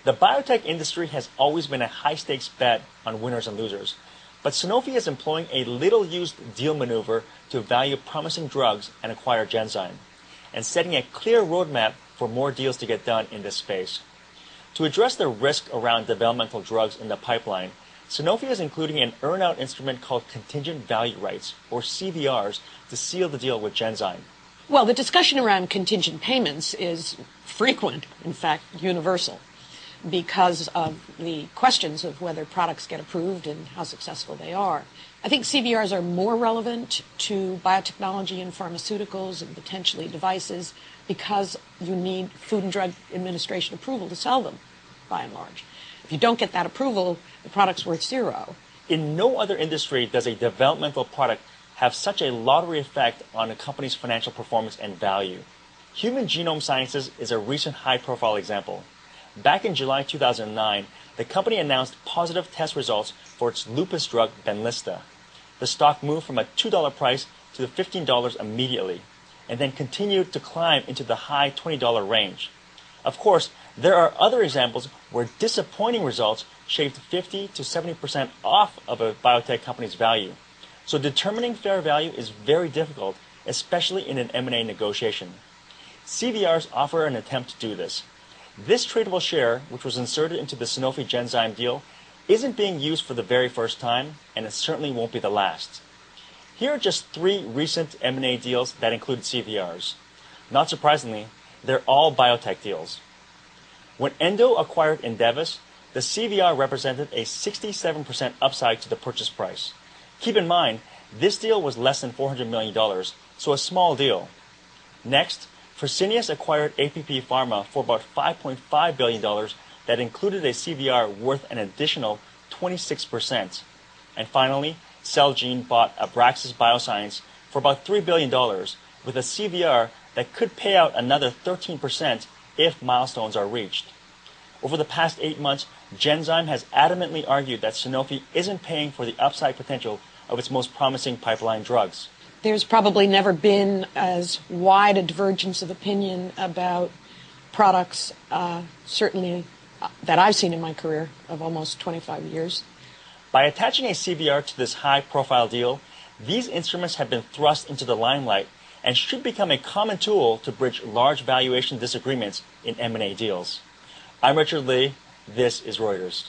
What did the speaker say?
The biotech industry has always been a high-stakes bet on winners and losers, but Sanofi is employing a little-used deal maneuver to value promising drugs and acquire Genzyme, and setting a clear roadmap for more deals to get done in this space. To address the risk around developmental drugs in the pipeline, Sanofi is including an earn-out instrument called Contingent Value Rights, or CVRs, to seal the deal with Genzyme. Well, the discussion around contingent payments is frequent, in fact, universal, because of the questions of whether products get approved and how successful they are. I think CVRs are more relevant to biotechnology and pharmaceuticals and potentially devices because you need Food and Drug Administration approval to sell them, by and large. If you don't get that approval, the product's worth zero. In no other industry does a developmental product have such a lottery effect on a company's financial performance and value. Human Genome Sciences is a recent high-profile example. Back in July 2009, the company announced positive test results for its lupus drug Benlysta. The stock moved from a $2 price to $15 immediately, and then continued to climb into the high $20 range. Of course, there are other examples where disappointing results shaved 50 to 70% off of a biotech company's value. So determining fair value is very difficult, especially in an M&A negotiation. CVRs offer an attempt to do this. This tradable share, which was inserted into the Sanofi Genzyme deal, isn't being used for the very first time, and it certainly won't be the last. Here are just 3 recent M&A deals that included CVRs. Not surprisingly, they're all biotech deals. When Endo acquired Endeavus, the CVR represented a 67% upside to the purchase price. Keep in mind, this deal was less than $400 million, so a small deal. Next, Fresenius acquired APP Pharma for about $5.5 billion that included a CVR worth an additional 26%. And finally, Celgene bought Abraxis Bioscience for about $3 billion with a CVR that could pay out another 13% if milestones are reached. Over the past 8 months, Genzyme has adamantly argued that Sanofi isn't paying for the upside potential of its most promising pipeline drugs. There's probably never been as wide a divergence of opinion about products, certainly that I've seen in my career of almost 25 years. By attaching a CVR to this high-profile deal, these instruments have been thrust into the limelight and should become a common tool to bridge large valuation disagreements in M&A deals. I'm Richard Lee. This is Reuters.